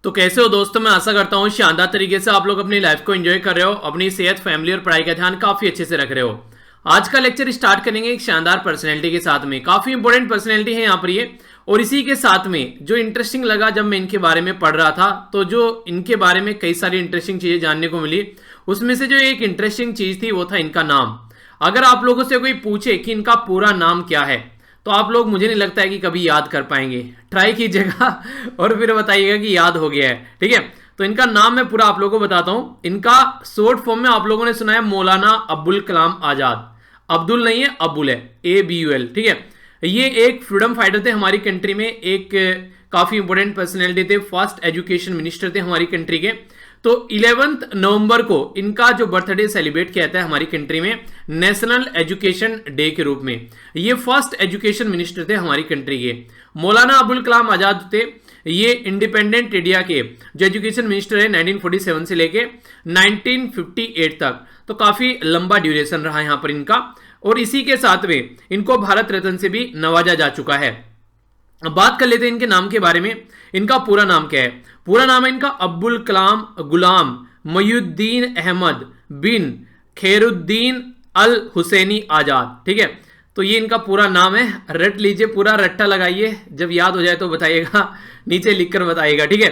तो कैसे हो दोस्तों। मैं आशा करता हूँ शानदार तरीके से आप लोग अपनी लाइफ को एंजॉय कर रहे हो, अपनी सेहत, फैमिली और पढ़ाई का ध्यान काफी अच्छे से रख रहे हो। आज का लेक्चर स्टार्ट करेंगे एक शानदार पर्सनैलिटी के साथ में। काफी इंपॉर्टेंट पर्सनैलिटी है यहाँ पर ये। और इसी के साथ में जो इंटरेस्टिंग लगा जब मैं इनके बारे में पढ़ रहा था, तो जो इनके बारे में कई सारी इंटरेस्टिंग चीजें जानने को मिली, उसमें से जो एक इंटरेस्टिंग चीज थी वो था इनका नाम। अगर आप लोगों से कोई पूछे कि इनका पूरा नाम क्या है, तो आप लोग, मुझे नहीं लगता है कि कभी याद कर पाएंगे। ट्राई कीजिएगा और फिर बताइएगा कि याद हो गया है। ठीक है, तो इनका नाम मैं पूरा आप लोगों को बताता हूं। इनका शॉर्ट फॉर्म में आप लोगों ने सुना है मौलाना अब्दुल कलाम आजाद। अब्दुल नहीं है, अबुल है, ABUL। ठीक है, ये एक फ्रीडम फाइटर थे हमारी कंट्री में, एक काफी इंपॉर्टेंट पर्सनैलिटी थे, फर्स्ट एजुकेशन मिनिस्टर थे हमारी कंट्री के। तो 11 नवंबर को इनका जो बर्थडे सेलिब्रेट किया जाता है हमारी कंट्री में नेशनल एजुकेशन डे के रूप में। ये फर्स्ट एजुकेशन मिनिस्टर थे हमारी कंट्री के, मौलाना अबुल कलाम आजाद थे। ये इंडिपेंडेंट इंडिया के जो एजुकेशन मिनिस्टर है 1947 से लेके 1958 तक, तो काफी लंबा ड्यूरेशन रहा यहां पर इनका। और इसी के साथ में इनको भारत रत्न से भी नवाजा जा चुका है। अब बात कर लेते हैं इनके नाम के बारे में। इनका पूरा नाम क्या है? पूरा नाम है इनका अब्दुल कलाम गुलाम मयूद्दीन अहमद बिन खैरुद्दीन अल हुसैनी आजाद। ठीक है, तो ये इनका पूरा नाम है। रट लीजिए, पूरा रट्टा लगाइए, जब याद हो जाए तो बताइएगा, नीचे लिखकर बताइएगा। ठीक है,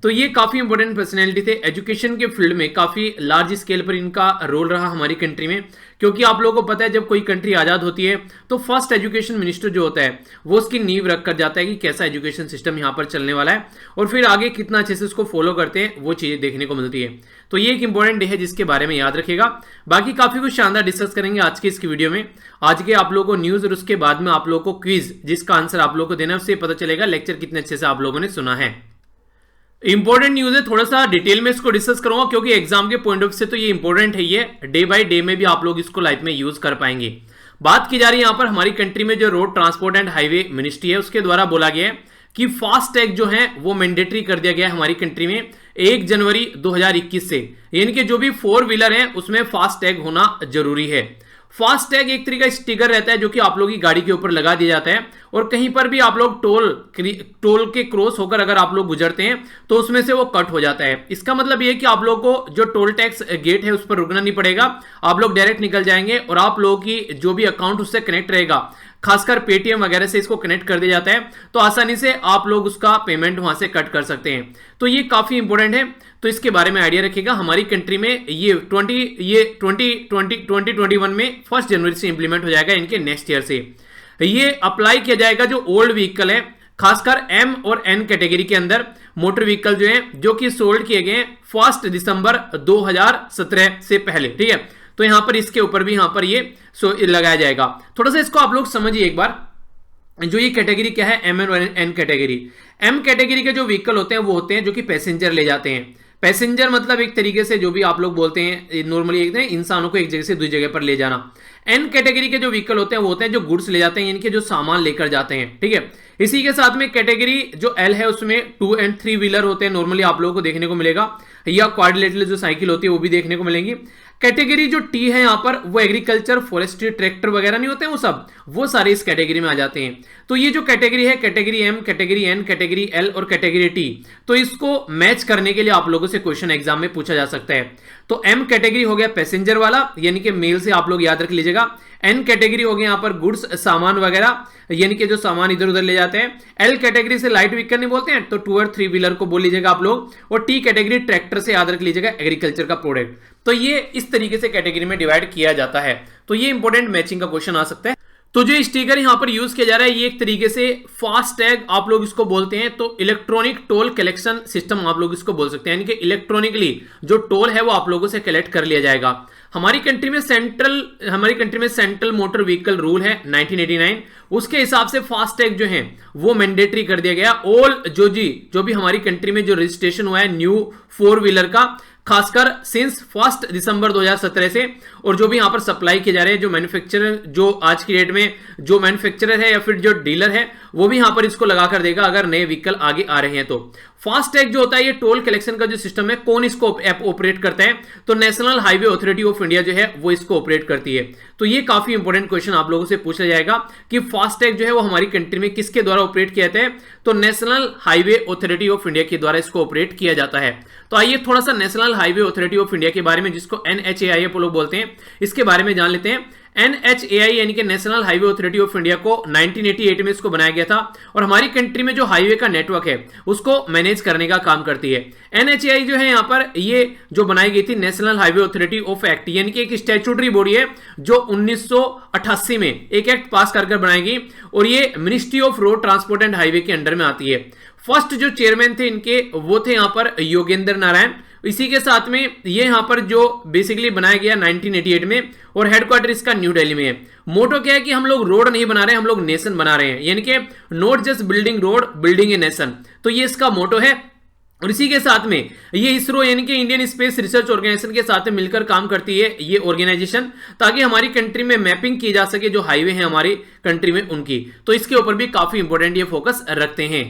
तो ये काफी इंपॉर्टेंट पर्सनैलिटी थे एजुकेशन के फील्ड में। काफी लार्ज स्केल पर इनका रोल रहा हमारी कंट्री में, क्योंकि आप लोगों को पता है जब कोई कंट्री आजाद होती है तो फर्स्ट एजुकेशन मिनिस्टर जो होता है वो उसकी नींव रख कर जाता है कि कैसा एजुकेशन सिस्टम यहाँ पर चलने वाला है, और फिर आगे कितना अच्छे से उसको फॉलो करते हैं वो चीजें देखने को मिलती है। तो ये एक इंपॉर्टेंट डे है जिसके बारे में याद रखिएगा। बाकी काफी कुछ शानदार डिस्कस करेंगे आज की इस वीडियो में। आज के आप लोगों को न्यूज और उसके बाद में आप लोगों को क्विज, जिसका आंसर आप लोगों को देना है, उससे पता चलेगा लेक्चर कितने अच्छे से आप लोगों ने सुना है। इंपॉर्टेंट न्यूज है, थोड़ा सा डिटेल में इसको डिस्कस करूंगा क्योंकि एग्जाम के पॉइंट ऑफ से तो ये इंपॉर्टेंट है। ये डे बाय डे में भी आप लोग इसको लाइफ में यूज कर पाएंगे। बात की जा रही है यहां पर हमारी कंट्री में जो road transport and highway ministry है उसके द्वारा बोला गया है कि फास्ट टैग जो है वो मैंडेटरी कर दिया गया है हमारी कंट्री में 1 जनवरी 2021 से। यानी कि जो भी 4 व्हीलर है उसमें फास्ट टैग होना जरूरी है। फास्ट टैग एक तरीका स्टिकर रहता है जो कि आप लोगों की गाड़ी के ऊपर लगा दिया जाता है, और कहीं पर भी आप लोग टोल के क्रॉस होकर अगर आप लोग गुजरते हैं तो उसमें से वो कट हो जाता है। इसका मतलब ये है कि आप लोग को जो टोल टैक्स गेट है उस पर रुकना नहीं पड़ेगा, आप लोग डायरेक्ट निकल जाएंगे और आप लोगों की जो भी अकाउंट उससे कनेक्ट रहेगा, खासकर पेटीएम वगैरह से इसको कनेक्ट कर दिया जाता है, तो आसानी से आप लोग उसका पेमेंट वहां से कट कर सकते हैं। तो ये काफी इंपॉर्टेंट है, तो इसके बारे में आइडिया रखिएगा। हमारी कंट्री में ये 2021 में 1 जनवरी से इंप्लीमेंट हो जाएगा, इनके नेक्स्ट ईयर से ये अप्लाई किया जाएगा। जो ओल्ड व्हीकल है, खासकर M और N कैटेगरी के अंदर मोटर व्हीकल जो है, जो कि सोल्ड किए गए 1 दिसंबर 2017 से पहले। ठीक है, तो यहां पर इसके ऊपर भी यहां पर ये लगाया जाएगा। थोड़ा सा इसको आप लोग समझिए एक बार। जो ये कैटेगरी क्या है, M और N कैटेगरी। M कैटेगरी के जो व्हीकल होते हैं वो होते हैं जो कि पैसेंजर ले जाते हैं। पैसेंजर मतलब एक तरीके से जो भी आप लोग बोलते हैं नॉर्मली एक इंसानों को एक जगह से दूसरी जगह पर ले जाना। N कैटेगरी के जो व्हीकल होते हैं वो होते हैं जो गुड्स ले जाते हैं, इनके जो सामान लेकर जाते हैं। ठीक है, इसी के साथ में कैटेगरी जो L है उसमें 2 और 3 व्हीलर होते हैं, नॉर्मली आप लोगों को देखने को मिलेगा, या क्वाड्रिलेटरल जो साइकिल होती है वो भी देखने को मिलेंगी। कैटेगरी जो T है यहां पर वो एग्रीकल्चर, फॉरेस्ट्री, ट्रैक्टर वगैरह नहीं होते हैं, वो सारे इस कैटेगरी में आ जाते हैं। तो ये जो कैटेगरी है, category M, category N, category L और कैटेगरी T, तो इसको मैच करने के लिए आप लोगों से क्वेश्चन एग्जाम में पूछा जा सकता है। तो M कैटेगरी हो गया पैसेंजर वाला, यानी कि मेल से आप लोग याद रख लीजिएगा। N कैटेगरी हो गया यहां पर गुड्स, सामान वगैरह, यानी कि जो सामान इधर उधर ले जाते हैं। L कैटेगरी से लाइट व्हीकल नहीं बोलते हैं, तो 2 और 3 व्हीलर को बोल लीजिएगा आप लोग। और T कैटेगरी ट्रैक्टर से याद रख लीजिएगा, एग्रीकल्चर का प्रोडक्ट। तो ये इस तरीके से कैटेगरी में डिवाइड किया जाता है। तो ये इंपॉर्टेंट मैचिंग का क्वेश्चन आ सकता है। तो जो स्टिकर यहां पर यूज किया जा रहा है ये एक तरीके से फास्ट टैग आप लोग इसको बोलते हैं। तो इलेक्ट्रॉनिक टोल कलेक्शन सिस्टम आप लोग इसको बोल सकते हैं, यानी कि इलेक्ट्रॉनिकली जो टोल है वो आप लोगों से कलेक्ट कर लिया जाएगा। हमारी कंट्री में सेंट्रल मोटर व्हीकल रूल है 1989, उसके हिसाब से फास्ट टैग जो है वो मैंडेटरी कर दिया गया। ऑल जो भी हमारी कंट्री में जो रजिस्ट्रेशन हुआ है न्यू 4 व्हीलर का, खासकर सिंस 1 दिसंबर 2017 से, और जो भी यहां पर सप्लाई किए जा रहे हैं, जो मैन्युफैक्चरर, जो आज की डेट में जो मैन्युफैक्चरर है या फिर जो डीलर है वो भी यहां पर इसको लगा कर देगा अगर नए व्हीकल आगे आ रहे हैं। तो फास्ट टैग जो होता है ये टोल कलेक्शन का जो सिस्टम है, कौन इसको ऑपरेट करता है? तो national highway authority of India जो है वो इसको ऑपरेट करती है। तो ये काफी इंपॉर्टेंट क्वेश्चन आप लोगों से पूछा जाएगा कि फास्टैग जो है वो हमारी कंट्री में किसके द्वारा ऑपरेट किया जाता है? तो national highway authority of India के द्वारा इसको ऑपरेट किया जाता है। तो आइए थोड़ा सा national highway authority of India के बारे में, जिसको NHAI आप लोग बोलते हैं, इसके बारे में जान लेते हैं। NHAI यानी कि national highway authority of India को 1988 में इसको बनाया गया था और हमारी कंट्री में जो हाईवे का नेटवर्क है उसको मैनेज करने का काम करती है। NHAI जो है यहाँ पर ये जो बनाई गई थी national highway authority of act, यानी कि एक स्टैट्यूटरी बॉडी है जो 1988 में एक एक्ट पास कर बनाई गई और ये ministry of road transport and highway के अंडर में आती है। फर्स्ट जो चेयरमैन थे इनके वो थे यहाँ पर योगेंद्र नारायण। इसी के साथ में ये यहां पर जो बेसिकली बनाया गया 1988 में और हेडक्वार्टर इसका न्यू दिल्ली में है। मोटो क्या है कि हम लोग रोड नहीं बना रहे हैं, हम लोग नेशन बना रहे हैं, यानी कि not just building road, building a nation. तो ये इसका मोटो है। और इसी के साथ में ये इसरो यानी कि इंडियन स्पेस रिसर्च ऑर्गेनाइजेशन के साथ मिलकर काम करती है ये ऑर्गेनाइजेशन, ताकि हमारी कंट्री में मैपिंग की जा सके जो हाईवे है हमारी कंट्री में उनकी। तो इसके ऊपर भी काफी इंपॉर्टेंट ये फोकस रखते हैं।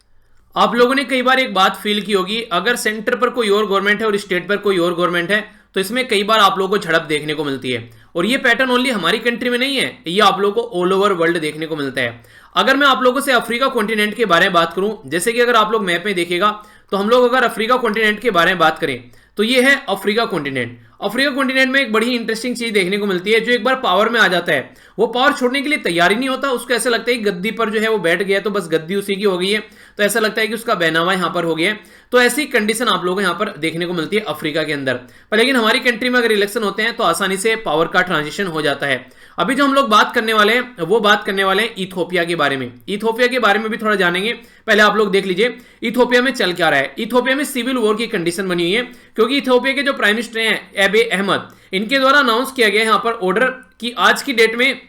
आप लोगों ने कई बार एक बात फील की होगी, अगर सेंटर पर कोई और गवर्नमेंट है और स्टेट पर कोई और गवर्नमेंट है तो इसमें कई बार आप लोगों को झड़प देखने को मिलती है। और ये पैटर्न ओनली हमारी कंट्री में नहीं है, ये आप लोगों को ऑल ओवर वर्ल्ड देखने को मिलता है। अगर मैं आप लोगों से अफ्रीका कॉन्टिनेंट के बारे में बात करूं, जैसे कि अगर आप लोग मैप में देखिएगा तो हम लोग अगर अफ्रीका कॉन्टिनेंट के बारे में बात करें तो ये है अफ्रीका कॉन्टिनेंट। अफ्रीका कॉन्टिनेंट में एक बड़ी इंटरेस्टिंग चीज देखने को मिलती है, जो एक बार पावर में आ जाता है वो पावर छोड़ने के लिए तैयार ही नहीं होता। उसको ऐसा लगता है कि गद्दी पर जो है वो बैठ गया तो बस गद्दी उसी की हो गई है, तो ऐसा लगता है कि उसका बहनावा यहां पर हो गया है। तो ऐसी कंडीशन आप लोगों को यहां पर देखने को मिलती है अफ्रीका के अंदर। पर लेकिन हमारी कंट्री में अगर इलेक्शन होते हैं तो आसानी से पावर का ट्रांजिशन हो जाता है। अभी जो हम लोग बात करने वाले हैं वो बात करने वाले हैं इथियोपिया के बारे में। इथियोपिया के बारे में भी थोड़ा जानेंगे। पहले आप लोग देख लीजिए इथियोपिया में चल क्या रहा है। इथियोपिया में सिविल वॉर की कंडीशन बनी हुई है, क्योंकि इथियोपिया के जो प्राइम मिनिस्टर हैं एबे अहमद, इनके द्वारा अनाउंस किया गया है यहाँ पर ऑर्डर कि आज की डेट में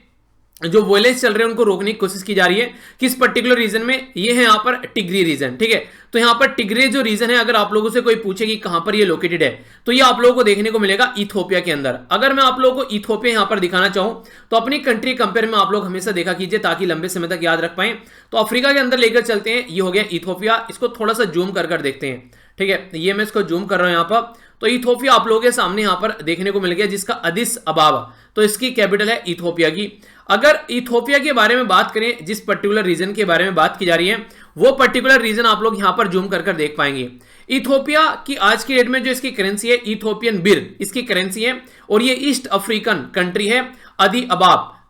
जो वॉयलेंस चल रहे हैं उनको रोकने की कोशिश की जा रही है। किस पर्टिकुलर रीजन में? ये है यहाँ पर टिग्री रीजन, ठीक है। तो यहाँ पर टिग्रे जो रीजन है, अगर आप लोगों से कोई पूछे कि कहां पर ये लोकेटेड है तो ये आप लोगों को देखने को मिलेगा इथियोपिया के अंदर। अगर मैं आप लोगों को इथियोपिया यहाँ पर दिखाना चाहूं तो अपनी कंट्री कंपेयर में आप लोग हमेशा देखा कीजिए ताकि लंबे समय तक याद रख पाए। तो अफ्रीका के अंदर लेकर चलते हैं, ये हो गया इथियोपिया। इसको थोड़ा सा जूम कर देखते हैं, ठीक है। ये मैं इसको जूम कर रहा हूं यहाँ पर। तो इथियोपिया आप लोगों के सामने यहाँ पर देखने को मिल गया, जिसका अदिस अबाबा, तो इसकी कैपिटल है इथियोपिया की। अगर इथियोपिया के बारे में बात करें, जिस पर्टिकुलर रीजन के बारे में बात की जा रही है वो पर्टिकुलर रीजन आप लोग यहां पर जूम कर देख पाएंगे। इथियोपिया की आज की डेट में जो इसकी करेंसी है इथियोपियन बिर इसकी करेंसी है, और ये ईस्ट अफ्रीकन कंट्री है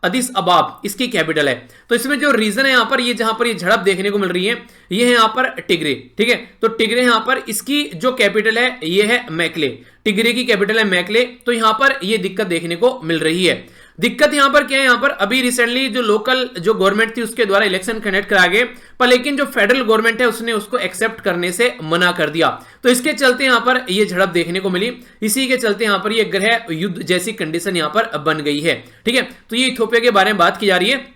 अदिस अबाब इसकी कैपिटल है। तो इसमें जो रीजन है यहाँ पर ये जहां पर ये झड़प देखने को मिल रही है ये है यहाँ पर टिग्रे, ठीक है। तो टिग्रे यहाँ पर इसकी जो कैपिटल है ये है मैकले, टिग्रे की कैपिटल है मैकले। तो यहाँ पर ये दिक्कत देखने को मिल रही है। दिक्कत यहां पर क्या है, यहां पर अभी रिसेंटली जो लोकल जो गवर्नमेंट थी उसके द्वारा इलेक्शन कंडक्ट कराए गए, पर लेकिन जो फेडरल गवर्नमेंट है उसने उसको एक्सेप्ट करने से मना कर दिया। तो इसके चलते यहां पर ये झड़प देखने को मिली। इसी के चलते यहां पर ये ग्रह युद्ध जैसी कंडीशन यहां पर बन गई है, ठीक है। तो ये इथियोपिया के बारे में बात की जा रही है।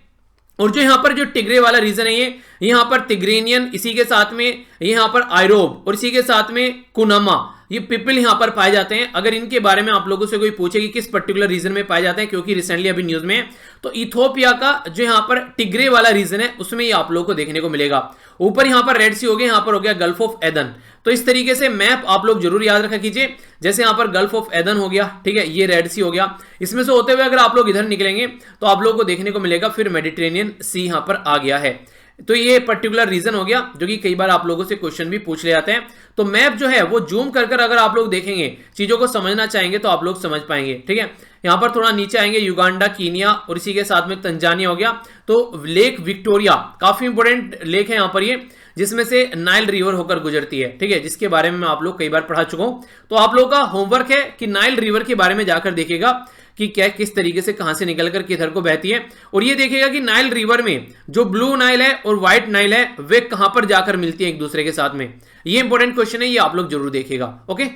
और जो यहां पर जो टिग्रे वाला रीजन है ये यहां पर तिग्रेनियन, इसी के साथ में यहां पर आयरोब और इसी के साथ में कुनामा, ये पीपल यहां पर पाए जाते हैं। अगर इनके बारे में आप लोगों से कोई पूछे कि किस पर्टिकुलर रीजन में पाए जाते हैं, क्योंकि रिसेंटली अभी न्यूज में है, तो इथियोपिया का जो यहां पर टिग्रे वाला रीजन है उसमें ये आप लोगों को देखने को मिलेगा। ऊपर यहां पर रेड सी हो गया, यहां पर हो गया गल्फ ऑफ एदन। तो इस तरीके से मैप आप लोग जरूर याद रखा कीजिए। जैसे यहां पर गल्फ ऑफ एदन हो गया, ठीक है, ये रेड सी हो गया। इसमें से होते हुए अगर आप लोग इधर निकलेंगे तो आप लोगों को देखने को मिलेगा फिर मेडिटेरेनियन सी यहां पर आ गया है। तो ये पर्टिकुलर रीजन हो गया, जो कि कई बार आप लोगों से क्वेश्चन भी पूछ ले जाते हैं। तो मैप जो है वो जूम कर अगर आप लोग देखेंगे, चीजों को समझना चाहेंगे तो आप लोग समझ पाएंगे, ठीक है। यहां पर थोड़ा नीचे आएंगे, युगांडा, कीनिया और इसी के साथ में तंजानिया हो गया। तो लेक विक्टोरिया काफी इंपोर्टेंट लेक है यहां पर ये, जिसमें से नाइल रिवर होकर गुजरती है, ठीक है, जिसके बारे में मैं आप लोग कई बार पढ़ा चुका हूं। तो आप लोगों का होमवर्क है कि नाइल रिवर के बारे में जाकर देखिएगा कि क्या किस तरीके से कहां से निकलकर किधर को बहती है। और ये देखिएगा कि नाइल रिवर में जो ब्लू नाइल है और व्हाइट नाइल है वे कहां पर जाकर मिलती है एक दूसरे के साथ में। ये इंपॉर्टेंट क्वेश्चन है, ये आप लोग जरूर देखिएगा, ओके।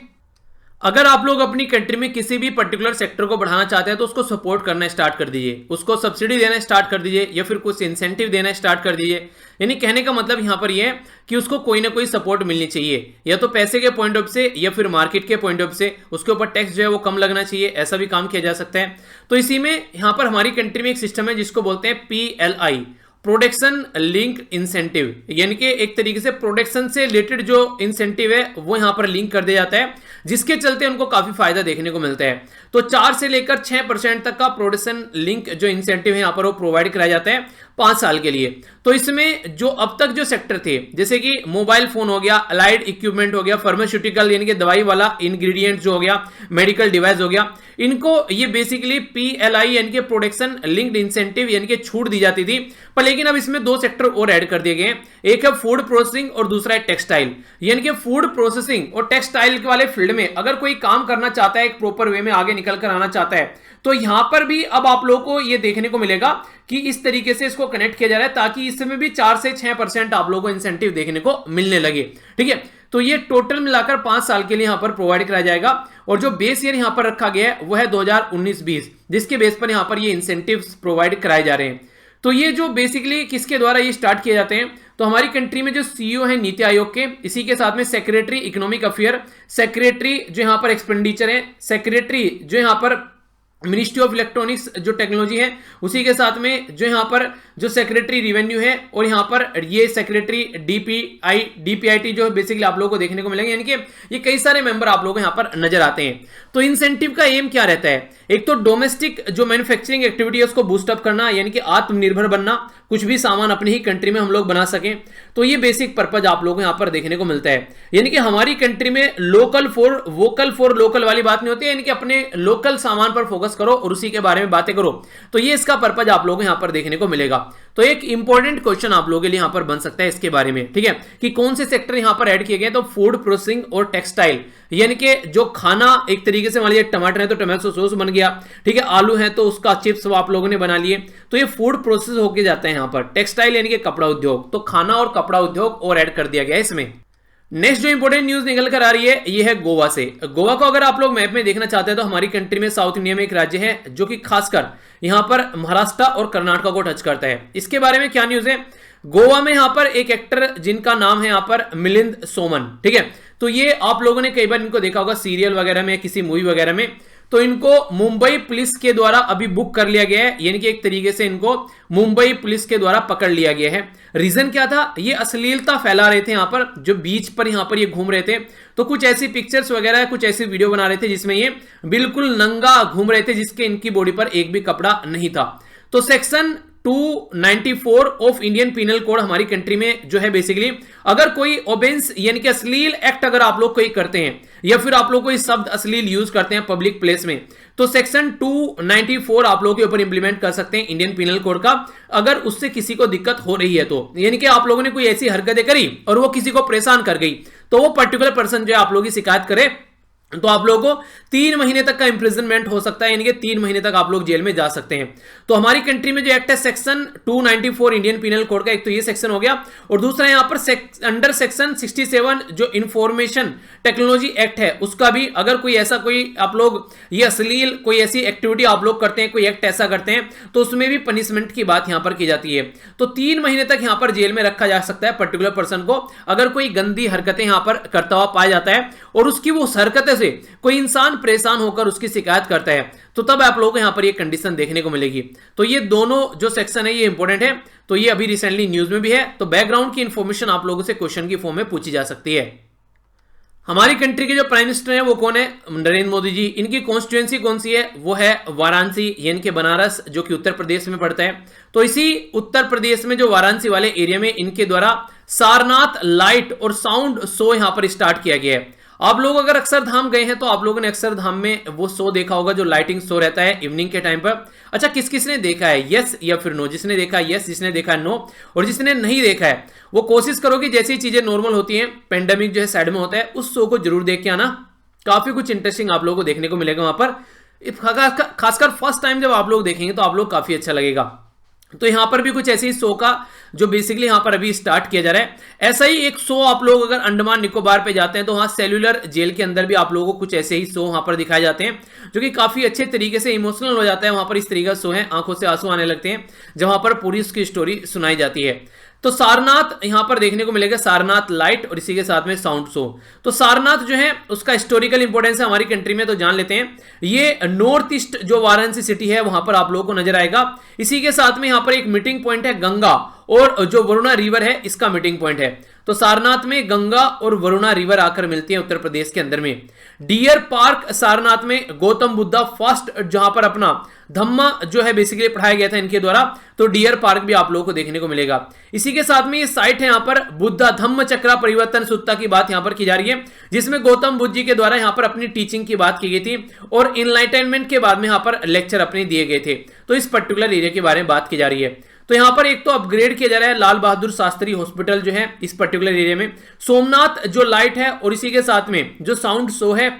अगर आप लोग अपनी कंट्री में किसी भी पर्टिकुलर सेक्टर को बढ़ाना चाहते हैं तो उसको सपोर्ट करना स्टार्ट कर दीजिए, उसको सब्सिडी देना स्टार्ट कर दीजिए, या फिर कुछ इंसेंटिव देना स्टार्ट कर दीजिए। यानी कहने का मतलब यहां पर यह है कि उसको कोई ना कोई सपोर्ट मिलनी चाहिए, या तो पैसे के पॉइंट ऑफ से या फिर मार्केट के पॉइंट ऑफ से उसके ऊपर टैक्स जो है वो कम लगना चाहिए, ऐसा भी काम किया जा सकता है। तो इसी में यहां पर हमारी कंट्री में एक सिस्टम है जिसको बोलते हैं PLI, प्रोडक्शन लिंक इंसेंटिव, यानी कि एक तरीके से प्रोडक्शन से रिलेटेड जो इंसेंटिव है वो यहां पर लिंक कर दिया जाता है, जिसके चलते उनको काफी फायदा देखने को मिलता है। तो 4 से लेकर 6% तक का प्रोडक्शन लिंक जो इंसेंटिव है यहां पर वो प्रोवाइड कराया जाता है। 5 साल के लिए। तो इसमें जो अब तक जो सेक्टर थे, जैसे कि मोबाइल फोन हो गया, अलाइड इक्विपमेंट हो गया, फार्मास्यूटिकल यानी कि दवाई वाला इंग्रेडिएंट जो हो गया, मेडिकल डिवाइस हो गया, इनको ये बेसिकली पीएलआई यानी कि प्रोडक्शन लिंक्ड इंसेंटिव यानी कि छूट दी जाती थी। पर लेकिन अब इसमें 2 सेक्टर और ऐड कर दिए गए हैं, एक है फूड प्रोसेसिंग और दूसरा है टेक्सटाइल। यानी कि फूड प्रोसेसिंग और टेक्सटाइल वाले फील्ड में अगर कोई काम करना चाहता है, एक प्रॉपर वे में आगे निकल कर आना चाहता है, तो यहां पर भी अब आप लोगों को यह देखने को मिलेगा कि इस तरीके से इसको कनेक्ट किया जा रहा है ताकि इसमें भी 4 से 6% आप लोगों को इंसेंटिव देखने को मिलने लगे। ठीक है, तो ये टोटल मिलाकर 5 साल के लिए यहां पर प्रोवाइड कराया जाएगा और जो बेस ईयर यहां पर रखा गया है वो है 2019-20, जिसके बेस पर यहां पर ये इंसेंटिव्स प्रोवाइड कराए जा रहे हैं। तो ये जो बेसिकली किसके द्वारा ये स्टार्ट किए जाते हैं, तो हमारी कंट्री में जो सीईओ है नीति आयोग के, इसी के साथ में सेक्रेटरी इकोनॉमिक अफेयर, सेक्रेटरी जो यहां पर एक्सपेंडिचर है, सेक्रेटरी जो यहां पर मिनिस्ट्री ऑफ इलेक्ट्रॉनिक्स जो टेक्नोलॉजी है, उसी के साथ में जो यहां पर जो सेक्रेटरी रिवेन्यू है और यहां पर ये सेक्रेटरी डीपीआईटी जो बेसिकली आप लोगों को देखने को मिलेंगे, यानी कि ये कई सारे मेंबर आप लोगों को यहां पर नजर आते हैं। तो इंसेंटिव का एम क्या रहता है, एक तो डोमेस्टिक जो मैन्युफैक्चरिंग एक्टिविटी है उसको बूस्ट अप करना, यानी कि आत्मनिर्भर बनना, कुछ भी सामान अपनी ही कंट्री में हम लोग बना सकें। तो ये बेसिक पर्पज आप लोगों को यहां पर देखने को मिलता है, यानी कि हमारी कंट्री में local for vocal for local वाली बात नहीं होती है, यानी कि अपने लोकल सामान पर फोकस करो और उसी के बारे में बातें करो। तो ये इसका पर्पज आप लोगों को यहां पर देखने को मिलेगा। तो एक इंपॉर्टेंट क्वेश्चन आप लोगों के लिए यहां पर बन सकता है इसके बारे में, ठीक है, कि कौन से सेक्टर यहां पर ऐड किए गए, तो फूड प्रोसेसिंग और टेक्सटाइल, यानी कि जो खाना एक तरीके से मान लीजिए टमाटर है तो टमाटो सॉस बन गया, ठीक है, आलू है तो उसका चिप्स आप लोगों ने बना लिए, तो ये फूड प्रोसेस होके जाता है यहां पर। टेक्सटाइल यानी कि कपड़ा उद्योग, तो खाना और कपड़ा उद्योग और ऐड कर दिया गया है इसमें। नेक्स्ट जो इंपोर्टेंट न्यूज निकल कर आ रही है ये है गोवा से। गोवा को अगर आप लोग मैप में देखना चाहते हैं तो हमारी कंट्री में साउथ इंडिया में एक राज्य है जो कि खासकर यहां पर महाराष्ट्र और कर्नाटक को टच करता है। इसके बारे में क्या न्यूज है, गोवा में यहां पर एक एक्टर जिनका नाम है यहां पर मिलिंद सोमन, ठीक है, तो ये आप लोगों ने कई बार इनको देखा होगा सीरियल वगैरह में, किसी मूवी वगैरह में। तो इनको मुंबई पुलिस के द्वारा अभी बुक कर लिया गया है, यानी कि एक तरीके से इनको मुंबई पुलिस के द्वारा पकड़ लिया गया है। रीजन क्या था, ये अश्लीलता फैला रहे थे यहां पर, जो बीच पर यहां पर ये घूम रहे थे, तो कुछ ऐसी पिक्चर्स वगैरह कुछ ऐसी वीडियो बना रहे थे जिसमें ये बिल्कुल नंगा घूम रहे थे, जिसके इनकी बॉडी पर एक भी कपड़ा नहीं था। तो section 294 of Indian penal code हमारी कंट्री में जो है बेसिकली अगर कोई ऑफेंस यानी कि अश्लील एक्ट अगर आप लोग कोई करते हैं या फिर आप लोग कोई शब्द अश्लील यूज करते हैं पब्लिक प्लेस में, तो सेक्शन 294 आप लोगों के ऊपर इंप्लीमेंट कर सकते हैं इंडियन पिनल कोड का, अगर उससे किसी को दिक्कत हो रही है तो, यानी कि आप लोगों ने कोई ऐसी हरकतें करी और वो किसी को परेशान कर गई, तो वो पर्टिकुलर पर्सन जो है आप लोगों की शिकायत करे तो आप लोगों को 3 महीने तक का इंप्रिजनमेंट हो सकता है, यानी कि 3 महीने तक आप लोग जेल में जा सकते हैं। तो हमारी कंट्री में जो एक्ट है सेक्शन 294 इंडियन पिनल कोड का, एक तो ये सेक्शन हो गया और दूसरा यहां पर अंडर सेक्शन 67 जो इंफॉर्मेशन टेक्नोलॉजी एक्ट है उसका भी, अगर कोई ऐसा कोई आप लोग ये अश्लील कोई ऐसी एक्टिविटी आप लोग करते हैं, कोई एक्ट ऐसा करते हैं, तो उसमें भी पनिशमेंट की बात यहां पर की जाती है। तो 3 महीने तक यहां पर जेल में रखा जा सकता है पर्टिकुलर पर्सन को, अगर कोई गंदी हरकतें यहां पर करता हुआ पाया जाता है और उसकी वो हरकतें से कोई इंसान परेशान होकर उसकी शिकायत करता है, तो तब आप लोगों को यहां पर ये कंडीशन देखने को मिलेगी। तो ये दोनों जो सेक्शन है ये इंपॉर्टेंट है, तो ये अभी रिसेंटली न्यूज में भी है, तो बैकग्राउंड की इंफॉर्मेशन आप लोगों से क्वेश्चन की फॉर्म में पूछी जा सकती है। हमारी कंट्री के जो प्राइम मिनिस्टर हैं वो कौन है, नरेंद्र मोदी जी। इनकी कॉन्स्टिट्यूएंसी कौन सी है, वो है वाराणसी यानी कि बनारस, जो कि उत्तर प्रदेश में पड़ता है। तो इसी उत्तर प्रदेश में जो वाराणसी वाले एरिया में इनके द्वारा सारनाथ लाइट और साउंड शो यहां पर स्टार्ट किया गया है। आप लोग अगर अक्षरधाम गए हैं तो आप लोगों ने अक्षरधाम में वो शो देखा होगा जो लाइटिंग शो रहता है इवनिंग के टाइम पर। अच्छा, किस किसने देखा है, यस या फिर नो? जिसने देखा है यस, जिसने देखा है नो, और जिसने नहीं देखा है वो कोशिश करो कि जैसी चीजें नॉर्मल होती हैं, पेंडेमिक जो है साइड में होता है, उस शो को जरूर देख के आना, काफी कुछ इंटरेस्टिंग आप लोगों को देखने को मिलेगा वहां पर। खासकर फर्स्ट टाइम जब आप लोग देखेंगे तो आप लोग काफी अच्छा लगेगा। तो यहां पर भी कुछ ऐसे ही शो का जो बेसिकली यहां पर अभी स्टार्ट किया जा रहा है। ऐसा ही एक शो आप लोग अगर अंडमान निकोबार पे जाते हैं तो वहां सेल्यूलर जेल के अंदर भी आप लोगों को कुछ ऐसे ही शो वहां पर दिखाए जाते हैं, जो कि काफी अच्छे तरीके से इमोशनल हो जाता है। वहां पर इस तरीके का शो है, आंखों से आंसू आने लगते हैं जहां पर पूरी उसकी स्टोरी सुनाई जाती है। तो सारनाथ यहां पर देखने को मिलेगा, सारनाथ लाइट और इसी के साथ में साउंड शो। तो सारनाथ जो है उसका हिस्टोरिकल इंपोर्टेंस है हमारी कंट्री में, तो जान लेते हैं। ये नॉर्थ ईस्ट जो वाराणसी सिटी है वहां पर आप लोगों को नजर आएगा। इसी के साथ में यहां पर एक मीटिंग पॉइंट है गंगा और जो वरुणा रिवर है इसका मीटिंग पॉइंट है। तो सारनाथ में गंगा और वरुणा रिवर आकर मिलती है उत्तर प्रदेश के अंदर में। डियर पार्क सारनाथ में गौतम बुद्धा फर्स्ट जहां पर अपना धम्मा जो है बेसिकली पढ़ाया गया था इनके द्वारा, तो डियर पार्क भी आप लोगों को देखने को मिलेगा। इसी के साथ में ये साइट है यहां पर बुद्धा धम्म चक्रा परिवर्तन सुत्ता की बात यहां पर की जा रही है, जिसमें गौतम बुद्ध जी के द्वारा यहां पर अपनी टीचिंग की बात की गई थी और इनलाइटनमेंट के बाद में यहां पर लेक्चर अपने दिए गए थे। तो इस पर्टिकुलर एरिया के बारे में बात की जा रही है। तो यहां पर एक तो अपग्रेड किया जा रहा है लाल बहादुर शास्त्री हॉस्पिटल जो है इस पर्टिकुलर एरिया में, सोमनाथ जो लाइट है और इसी के साथ में जो साउंड शो है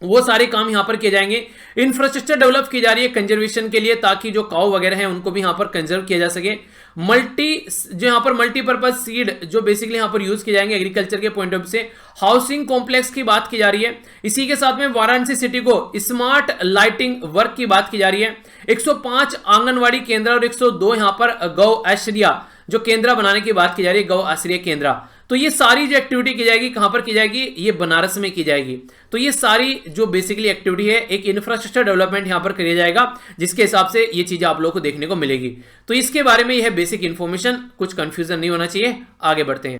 वो सारे काम यहां पर किए जाएंगे। इंफ्रास्ट्रक्चर डेवलप की जा रही है कंजर्वेशन के लिए, ताकि जो काऊ वगैरह है उनको भी यहां पर कंजर्व किया जा सके। जो यहां पर मल्टीपर्पज सीड जो बेसिकली यहां पर यूज किए जाएंगे एग्रीकल्चर के पॉइंट ऑफ व्यू से। हाउसिंग कॉम्प्लेक्स की बात की जा रही है। इसी के साथ में वाराणसी सिटी को स्मार्ट लाइटिंग वर्क की बात की जा रही है। 105 आंगनवाड़ी केंद्र और 102 यहां पर गौ आश्रय जो केंद्र बनाने की बात की जा रही है, गौ आश्रय केंद्र। तो ये सारी जो एक्टिविटी की जाएगी कहां पर की जाएगी, ये बनारस में की जाएगी। तो ये सारी जो बेसिकली एक्टिविटी है एक इंफ्रास्ट्रक्चर डेवलपमेंट यहां पर किया जाएगा, जिसके हिसाब से ये चीजें आप लोगों को देखने को मिलेगी। तो इसके बारे में यह बेसिक इंफॉर्मेशन, कुछ कंफ्यूजन नहीं होना चाहिए। आगे बढ़ते हैं।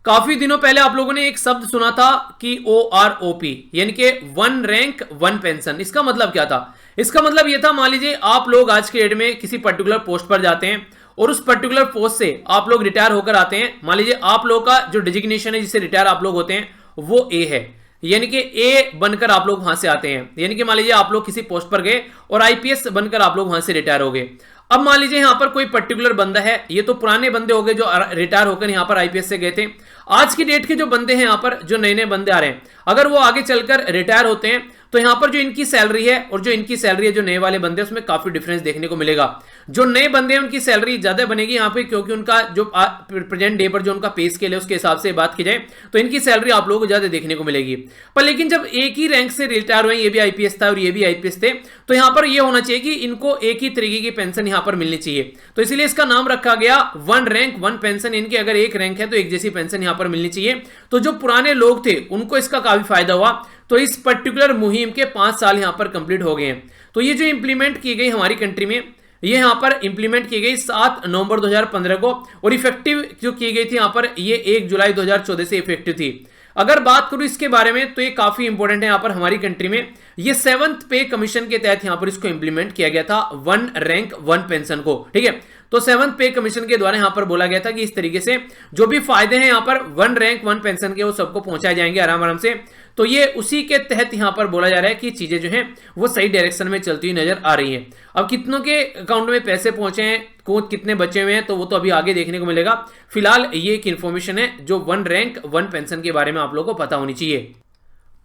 काफी दिनों पहले आप लोगों ने एक शब्द सुना था कि OROP यानी कि वन रैंक वन पेंशन। इसका मतलब क्या था? इसका मतलब यह था, मान लीजिए आप लोग आज के डेट में किसी पर्टिकुलर पोस्ट पर जाते हैं और उस पर्टिकुलर पोस्ट से आप लोग रिटायर होकर आते हैं। मान लीजिए आप लोग का जो डिजिग्नेशन है जिससे रिटायर आप लोग होते हैं वो A है, यानी कि A बनकर आप लोग वहां से आते हैं। यानी कि मान लीजिए आप लोग किसी पोस्ट पर गए और IPS बनकर आप लोग वहां से रिटायर हो गए। अब मान लीजिए यहां पर कोई पर्टिकुलर बंदा है, ये तो पुराने बंदे हो गए जो रिटायर होकर यहां पर IPS से गए थे। आज की डेट के जो बंदे हैं यहां पर, जो नए नए बंदे आ रहे हैं, अगर वो आगे चलकर रिटायर होते हैं तो यहां पर जो इनकी सैलरी है और जो इनकी सैलरी है जो नए वाले बंदे उसमें काफी डिफरेंस देखने को मिलेगा। जो नए बंदे हैं उनकी सैलरी ज्यादा बनेगी यहां पे, क्योंकि उनका जो प्रेजेंट डे पर जो उनका पे स्केल है उसके हिसाब से बात की जाए तो इनकी सैलरी आप लोगों को ज्यादा देखने को मिलेगी। पर लेकिन जब एक ही रैंक से रिटायर हुए, ये भी IPS था और ये भी IPS थे, तो यहां पर यह होना चाहिए कि इनको एक ही तरीके की पेंशन यहां पर मिलनी चाहिए। तो इसलिए इसका नाम रखा गया वन रैंक वन पेंशन। इनकी अगर एक रैंक है तो एक जैसी पेंशन यहां पर मिलनी चाहिए। तो जो पुराने लोग थे उनको इसका काफी फायदा हुआ। तो इस पर्टिकुलर मुहिम के 5 साल यहां पर कंप्लीट हो गए हैं। तो ये जो इंप्लीमेंट की गई हमारी कंट्री में, ये यहां पर इंप्लीमेंट की गई 7 नवंबर 2015 को, और इफेक्टिव जो की गई थी यहां पर ये 1 जुलाई 2014 से इफेक्टिव थी। अगर बात करूं इसके बारे में तो ये काफी इंपॉर्टेंट है यहां पर हमारी कंट्री में। ये 7th पे कमीशन के तहत यहां पर इसको इंप्लीमेंट किया गया था, वन रैंक वन पेंशन को। ठीक है, तो 7th पे कमीशन के द्वारा यहां पर बोला गया था कि इस तरीके से जो भी फायदे हैं यहां पर वन रैंक वन पेंशन के वो सबको पहुंचाए जाएंगे आराम आराम से। तो ये उसी के तहत यहां पर बोला जा रहा है कि चीजें जो हैं वो सही डायरेक्शन में चलती हुई नजर आ रही हैं। अब कितनों के अकाउंट में पैसे पहुंचे हैं, कितने बचे हुए हैं, तो वो तो अभी आगे देखने को मिलेगा। फिलहाल ये एक इंफॉर्मेशन है जो वन रैंक वन पेंशन के बारे में आप लोगों को पता होनी चाहिए।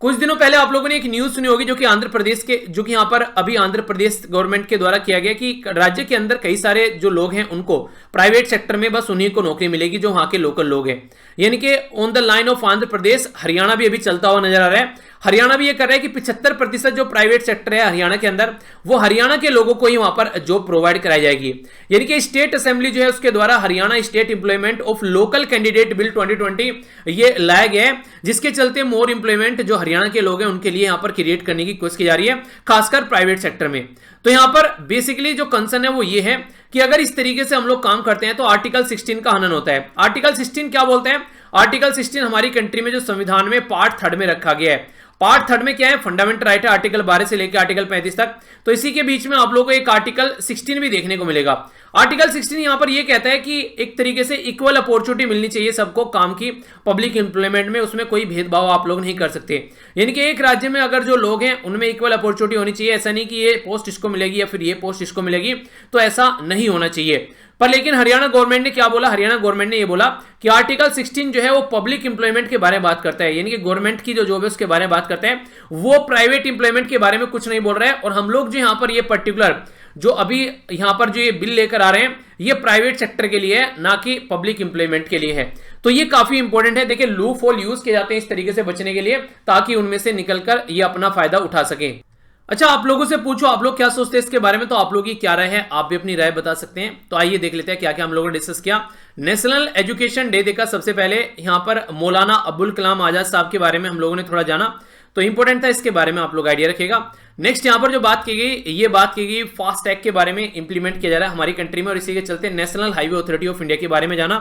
कुछ दिनों पहले आप लोगों ने एक न्यूज सुनी होगी जो कि आंध्र प्रदेश के, जो कि यहां पर अभी आंध्र प्रदेश गवर्नमेंट के द्वारा किया गया कि राज्य के अंदर कई सारे जो लोग हैं उनको प्राइवेट सेक्टर में बस उन्हीं को नौकरी मिलेगी जो वहां के लोकल लोग हैं। यानी कि on the line of Andhra Pradesh Haryana भी अभी चलता हुआ नजर आ रहा है। हरियाणा भी ये कर रहा है कि 75% जो प्राइवेट सेक्टर है हरियाणा के अंदर, वो हरियाणा के लोगों को ही वहां पर जॉब प्रोवाइड कराई जाएगी। यानी कि स्टेट असेंबली जो है उसके द्वारा Haryana state employment of local candidate bill 2020 ये लाया गया है, जिसके चलते मोर एम्प्लॉयमेंट जो हरियाणा के लोग हैं उनके लिए यहां पर क्रिएट करने की कोशिश की जा रही है, खासकर प्राइवेट सेक्टर में। तो यहां पर बेसिकली जो कंसर्न है वो ये है कि अगर इस तरीके से हम लोग काम करते हैं तो आर्टिकल 16 का हनन होता है। आर्टिकल 16 क्या बोलते हैं? आर्टिकल 16 हमारी कंट्री में जो संविधान में पार्ट 3 में रखा गया है। पार्ट 3 में क्या है? फंडामेंटल राइट है, आर्टिकल 12 से लेकर आर्टिकल 35 तक। तो इसी के बीच में आप लोगों को एक आर्टिकल 16 भी देखने को मिलेगा। आर्टिकल 16 यहां पर यह कहता है कि एक तरीके से इक्वल अपॉर्चुनिटी मिलनी चाहिए सबको काम की, पब्लिक एम्प्लॉयमेंट में उसमें कोई भेदभाव आप लोग नहीं कर सकते। यानी कि एक राज्य में अगर जो लोग हैं उनमें इक्वल अपॉर्चुनिटी होनी चाहिए। ऐसा नहीं कि ये पोस्ट इसको मिलेगी या फिर ये पोस्ट इसको मिलेगी, तो ऐसा नहीं होना चाहिए। पर लेकिन हरियाणा गवर्नमेंट ने क्या बोला? हरियाणा गवर्नमेंट ने ये बोला कि आर्टिकल 16 जो है वो पब्लिक एम्प्लॉयमेंट के बारे में बात करता है, यानी कि गवर्नमेंट की जो जॉब है उसके बारे में बात करता है, वो प्राइवेट एम्प्लॉयमेंट के बारे में कुछ नहीं बोल रहा है। और हम लोग जो यहां पर ये पर्टिकुलर जो अभी यहां पर जो ये बिल लेकर आ रहे हैं ये प्राइवेट सेक्टर के लिए है, ना कि पब्लिक एम्प्लॉयमेंट के लिए है। तो ये काफी इंपॉर्टेंट है। देखिए लूप होल यूज किए जाते हैं इस तरीके से बचने के लिए, ताकि उनमें से निकलकर ये अपना फायदा उठा सके। अच्छा, आप लोगों से पूछो आप लोग क्या सोचते हैं इसके बारे में, तो आप लोगों की क्या राय है, आप भी अपनी राय बता सकते हैं। तो आइए देख लेते हैं क्या क्या हम लोगों ने डिस्कस किया। नेशनल एजुकेशन डे देखा सबसे पहले, यहां पर मौलाना अबुल कलाम आजाद साहब के बारे में हम लोगों ने थोड़ा जाना, तो इंपॉर्टेंट था, इसके बारे में आप लोग आइडिया रखेगा। नेक्स्ट यहाँ पर जो बात की गई, ये बात की गई फास्ट टैग के बारे में इंप्लीमेंट किया जा रहा है हमारी कंट्री में, और इसी के चलते national highway authority of India के बारे में जाना।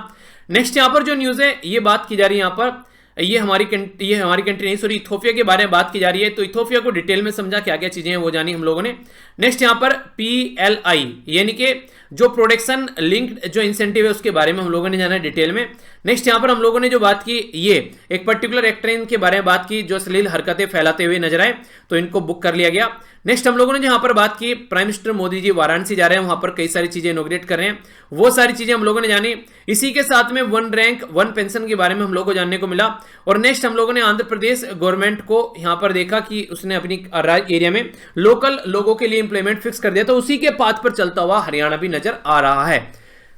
नेक्स्ट यहाँ पर जो न्यूज है ये बात की जा रही है यहाँ पर, ये हमारी कंट्री नहीं, सॉरी, इथोपिया के बारे में बात की जा रही है। तो इथोपिया को डिटेल में समझा, क्या क्या चीजें हैं वो जानी हम लोगों ने। नेक्स्ट यहाँ पर PLI यानी कि जो प्रोडक्शन लिंक्ड जो इंसेंटिव है उसके बारे में हम लोगों ने जाना है डिटेल में। नेक्स्ट यहाँ पर हम लोगों ने जो बात की, ये एक पर्टिकुलर एक्टर के बारे में बात की जो अश्लील हरकतें फैलाते हुए नजर आए, तो इनको बुक कर लिया गया। नेक्स्ट हम लोगों ने यहाँ पर बात की, प्राइम मिनिस्टर मोदी जी वाराणसी जा रहे हैं, वहां पर कई सारी चीजें इनोग्रेट कर रहे हैं, वो सारी चीजें हम लोगों ने जानी। इसी के साथ में 1 रैंक 1 पेंशन के बारे में हम लोगों को जानने को मिला। और नेक्स्ट हम लोगों ने आंध्र प्रदेश गवर्नमेंट को यहाँ पर देखा कि उसने अपनी एरिया में लोकल लोगों के लिए इंप्लॉयमेंट फिक्स कर दिया, तो उसी के पाथ पर चलता हुआ हरियाणा भी नजर आ रहा है।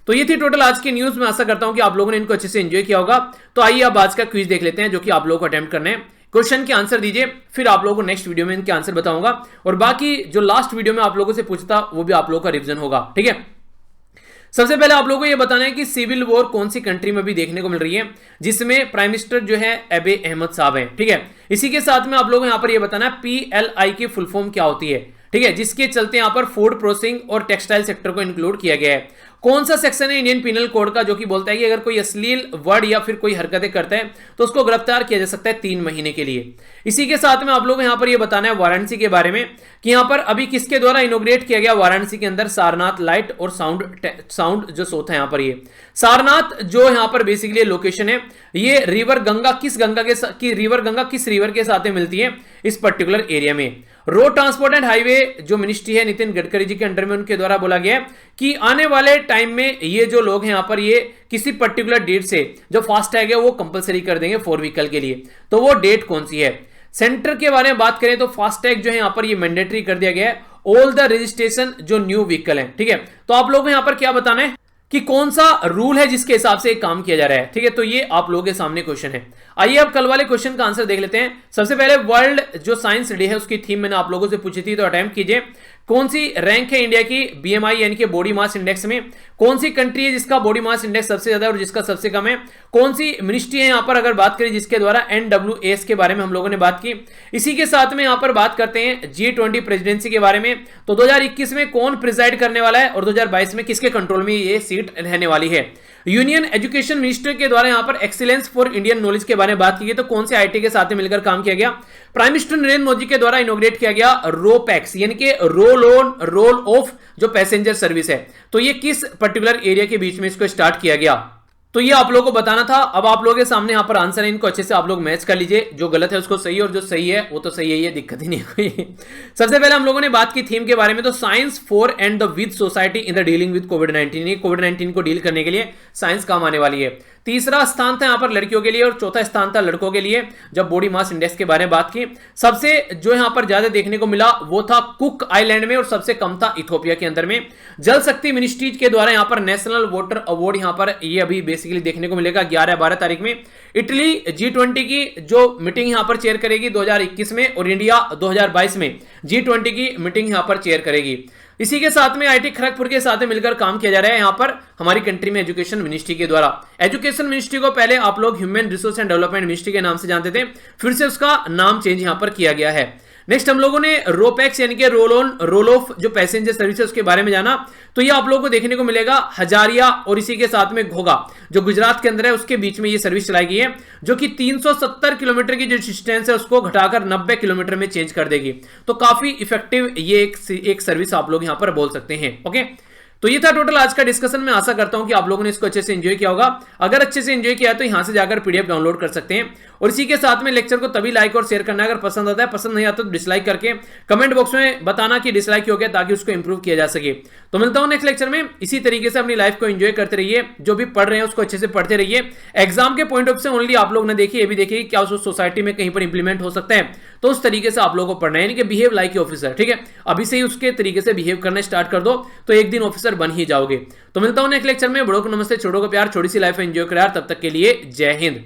तो ये थी टोटल आज की न्यूज। मैं आशा करता हूं कि आप लोगों ने इनको अच्छे से एंजॉय किया होगा। तो आइए अब आज का क्विज देख लेते हैं जो कि आप लोगों को अटेम्प्ट करने हैं। क्वेश्चन के आंसर दीजिए, फिर आप लोगों को नेक्स्ट वीडियो में इनके आंसर बताऊंगा, और बाकी जो लास्ट वीडियो में आप लोगों से पूछता वो भी आप लोगों का रिवीजन होगा, ठीक है। सबसे पहले आप लोगों को यह बताना है कि सिविल वॉर कौन सी कंट्री में भी देखने को मिल रही है, जिसमें प्राइम मिनिस्टर जो है अबे अहमद साहब हैं, ठीक है। इसी के साथ में आप लोगों को यहां पर यह बताना है PLI की फुल फॉर्म क्या होती है, ठीक है, जिसके चलते यहां पर फूड प्रोसेसिंग और टेक्सटाइल सेक्टर को इंक्लूड किया गया है। कौन सा सेक्शन है इंडियन पिनल कोड का जो कि बोलता है कि अगर कोई अश्लील वर्ड या फिर कोई हरकतें करता है तो उसको गिरफ्तार किया जा सकता है 3 महीने के लिए। इसी के साथ में आप लोग यहां पर यह बताना है वाराणसी के बारे में कि यहां पर अभी किसके द्वारा इनोग्रेट किया गया वाराणसी के अंदर सारनाथ लाइट और साउंड जो शो था यहां पर। ये सारनाथ जो यहां पर बेसिकली लोकेशन है, ये रिवर गंगा किस रिवर के साथ मिलती है इस पर्टिकुलर एरिया में। रोड ट्रांसपोर्ट एंड हाईवे जो मिनिस्ट्री है नितिन गडकरी जी के अंडर में, उनके द्वारा बोला गया है कि आने वाले टाइम में ये जो लोग हैं यहां पर ये किसी पर्टिकुलर डेट से जो फास्टैग है वो कंपलसरी कर देंगे 4 व्हीकल के लिए। तो वो डेट कौन सी है? सेंटर के बारे में बात करें तो फास्टैग जो है यहां पर ये मैंडेटरी कर दिया गया है ऑल द रजिस्ट्रेशन जो न्यू व्हीकल है, ठीक है। तो आप लोगों को यहां पर क्या बताना है कि कौन सा रूल है जिसके हिसाब से काम किया जा रहा है, ठीक है। तो ये आप लोगों के सामने क्वेश्चन है। आइए अब कल वाले क्वेश्चन का आंसर देख लेते हैं। सबसे पहले वर्ल्ड जो साइंस डे है उसकी थीम मैंने आप लोगों से पूछी थी, तो अटेम्प्ट कीजिए। कौन सी रैंक है इंडिया की BMI यानी कि बॉडी मास इंडेक्स में? कौन सी कंट्री है जिसका बॉडी मास इंडेक्स सबसे ज्यादा और जिसका सबसे कम है? कौन सी मिनिस्ट्री है यहां पर अगर बात करें जिसके द्वारा NWAS के बारे में हम लोगों ने बात की। इसी के साथ में यहां पर बात करते हैं G20 प्रेसिडेंसी के बारे में। तो 2021 में कौन प्रिजाइड करने वाला है और 2022 में किसके कंट्रोल में ये सीट रहने वाली है। यूनियन एजुकेशन मिनिस्टर के द्वारा यहां पर एक्सीलेंस फॉर इंडियन नॉलेज के बारे में बात की गई, तो कौन से IT के साथ मिलकर काम किया गया। प्राइम मिनिस्टर नरेंद्र मोदी के द्वारा इनोग्रेट किया गया रोपैक्स यानी कि रोल ऑफ जो पैसेंजर सर्विस है, तो ये किस पर्टिकुलर एरिया के बीच में इसको स्टार्ट किया गया। तो ये आप लोगों को बताना था। अब आप लोगों के सामने यहां पर आंसर है, इनको अच्छे से आप लोग मैच कर लीजिए, जो गलत है उसको सही और जो सही है वो तो सही है, ये दिक्कत ही नहीं है कोई। सबसे पहले हम लोगों ने बात की थीम के बारे में, तो science for and the with society in the dealing with कोविड-19। कोविड-19 को डील करने के लिए साइंस काम आने वाली है। तीसरा स्थान था यहां पर लड़कियों के लिए और चौथा स्थान था लड़कों के लिए जब बॉडी मास इंडेक्स के बारे में बात की। सबसे जो यहां पर ज्यादा देखने को मिला वो था कुक आइलैंड में और सबसे कम था इथोपिया के अंदर में। जल शक्ति मिनिस्ट्री के द्वारा यहां पर नेशनल वाटर अवार्ड यहां पर ये अभी बेसिकली देखने को मिलेगा 11-12 तारीख में। इटली G20 की जो मीटिंग यहां पर चेयर करेगी 2021 में, और इंडिया 2022 में G20 की मीटिंग यहां पर चेयर करेगी। इसी के साथ में IIT खड़गपुर के साथ मिलकर काम किया जा रहा है यहां पर हमारी कंट्री में एजुकेशन मिनिस्ट्री के द्वारा। एजुकेशन मिनिस्ट्री को पहले आप लोग human resource and development ministry के नाम से जानते थे, फिर से उसका नाम चेंज यहां पर किया गया है। नेक्स्ट हम लोगों ने रोपैक्स यानी कि रोल ऑफ जो पैसेंजर सर्विस है उसके बारे में जाना, तो ये आप लोगों को देखने को मिलेगा हजारिया और इसी के साथ में घोघा जो गुजरात के अंदर है उसके बीच में ये सर्विस चलाई गई है, जो कि 370 किलोमीटर की जो डिस्टेंस है उसको घटाकर 90 किलोमीटर में चेंज कर देगी। तो काफी इफेक्टिव ये एक सर्विस आप लोग यहां पर बोल सकते हैं। ओके, तो ये था टोटल आज का डिस्कशन। मैं आशा करता हूं कि आप लोगों ने इसको अच्छे से एंजॉय किया होगा। अगर अच्छे से एंजॉय किया तो यहां से जाकर PDF डाउनलोड कर सकते हैं, और इसी के साथ में लेक्चर को तभी लाइक और शेयर करना है अगर पसंद आता है। पसंद नहीं आता तो डिसलाइक करके कमेंट बॉक्स में बताना कि डिसलाइक क्यों हो गया, ताकि उसको इंप्रूव किया जा सके। तो मिलता हूं नेक्स्ट लेक्चर में। इसी तरीके से अपनी लाइफ को एंजॉय करते रहिए, जो भी पढ़ रहे हैं उसको अच्छे से पढ़ते रहिए। एग्जाम के पॉइंट ऑफ से ओनली आप लोग ने देखिए, ये भी देखिए क्या उस सोसाइटी में कहीं पर इंप्लीमेंट हो सकता है, तो उस तरीके से आप लोगों को पढ़ना है, यानी कि बिहेव लाइक ए ऑफिसर। ठीक है, अभी से ही उसके तरीके से बिहेव करना स्टार्ट कर दो तो एक दिन ऑफिसर बन ही जाओगे। तो मिलता हूं नेक्स्ट लेक्चर में। बड़ों को नमस्ते, छोटों को प्यार, छोटी सी लाइफ एंजॉय करो यार। तब तक के लिए जय हिंद।